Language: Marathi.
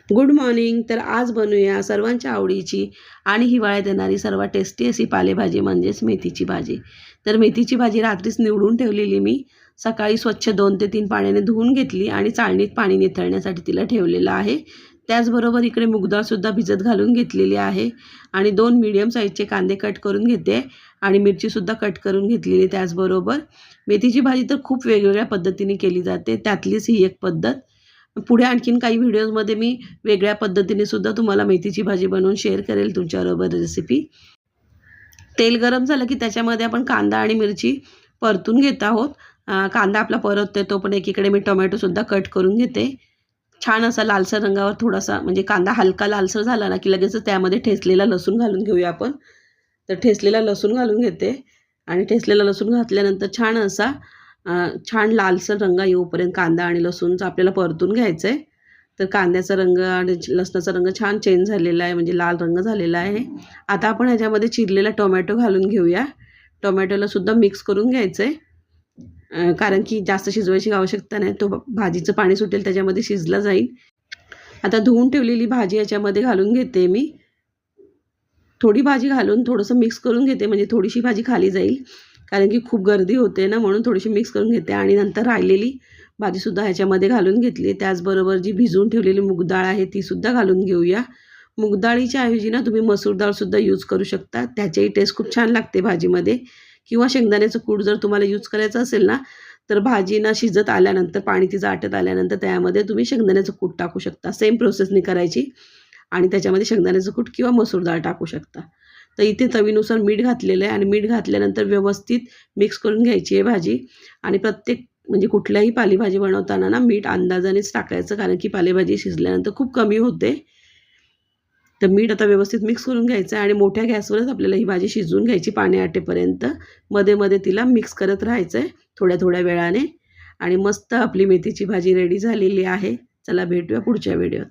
Good morning. तर आज बनवूया सर्वांच्या आवडीची आणि हिवाळ्यात येणारी सर्वात टेस्टी अशी पालेभाजी म्हणजेच मेथीची भाजी. तर मेथीची भाजी रात्रीच निवडून ठेवलेली मी. सकाळी स्वच्छ 2 ते 3 पाण्याने धुवून घेतली आणि चाळणीत पाणी निथळण्यासाठी तिला ठेवलेलं आहे. त्याचबरोबर इकडे मूगडाळसुद्धा भिजत घालून घेतलेली आहे आणि 2 मीडियम साईजचे कांदे कट करून घेते आणि मिरचीसुद्धा कट करून घेतलेली. त्याचबरोबर मेथीची भाजी तर खूप वेगवेगळ्या पद्धतीने केली जाते, त्यातलीच ही एक पद्धत. पुढे आणखीन काही व्हिडिओजमध्ये मी वेगळ्या पद्धतीने सुद्धा तुम्हाला मेथीची भाजी बनवून शेअर करेल तुमच्याबरोबर रेसिपी. तेल गरम झालं की त्याच्यामध्ये आपण कांदा आणि मिरची परतून घेत आहोत. कांदा आपला परतते तो पण एकीकडे मी टोमॅटोसुद्धा कट करून घेते. छान असा लालसर रंगावर थोडासा म्हणजे कांदा हलका लालसर झाला ना की लगेचच त्यामध्ये ठेचलेला लसूण घालून घेऊया आपण. तर ठेचलेला लसूण घालून घेते आणि ठेचलेला लसूण घातल्यानंतर छान लालसर रंग येऊपर्यंत कांदा आणि लसूणचं आपल्याला परतून घ्यायचं आहे. तर कांद्याचा रंग आणि लसणाचा रंग छान चेंज झालेला आहे, म्हणजे लाल रंग झालेला आहे. आता आपण ह्याच्यामध्ये चिरलेला टोमॅटो घालून घेऊया. टोमॅटोला सुद्धा मिक्स करून घ्यायचं आहे, कारण की जास्त शिजवायची आवश्यकता नाही. तो भाजीचं पाणी सुटेल त्याच्यामध्ये शिजला जाईल. आता धुवून ठेवलेली भाजी याच्यामध्ये घालून घेते मी. थोडी भाजी घालून थोडंसं मिक्स करून घेते, म्हणजे थोडीशी भाजी खाली जाईल, कारण की खूप गर्दी होते ना, म्हणून थोडीशी मिक्स करून घेते. आणि नंतर राहिलेली भाजीसुद्धा ह्याच्यामध्ये घालून घेतली. त्याचबरोबर जी भिजवून ठेवलेली मूगडाळ आहे तीसुद्धा घालून घेऊया. मूगडाळीच्या ऐवजी ना तुम्ही मसूर डाळसुद्धा यूज करू शकता, त्याच्याही टेस्ट खूप छान लागते भाजीमध्ये. किंवा शेंगदाण्याचं कूट जर तुम्हाला यूज करायचं असेल ना, तर भाजी ना शिजत आल्यानंतर पाणी तिचं आटत आल्यानंतर त्यामध्ये तुम्ही शेंगदाण्याचं कूट टाकू शकता. सेम प्रोसेसने करायची आणि त्याच्यामध्ये शेंगदाण्याचं कूट किंवा मसूर डाळ टाकू शकता. तर इथे चवीनुसार मीठ घातलेलं आहे आणि मीठ घातल्यानंतर व्यवस्थित मिक्स करून घ्यायची आहे भाजी. आणि प्रत्येक म्हणजे कुठल्याही पालेभाजी बनवताना ना मीठ अंदाजानेच टाकायचं, कारण की पालेभाजी शिजल्यानंतर खूप कमी होते. तर मीठ आता व्यवस्थित मिक्स करून घ्यायचं आहे आणि मोठ्या गॅसवरच आपल्याला ही भाजी शिजवून घ्यायची पाणी आटेपर्यंत. मध्ये मध्ये तिला मिक्स करत राहायचं आहे थोड्या थोड्या वेळाने. आणि मस्त आपली मेथीची भाजी रेडी झालेली आहे. चला भेटूया पुढच्या व्हिडिओत.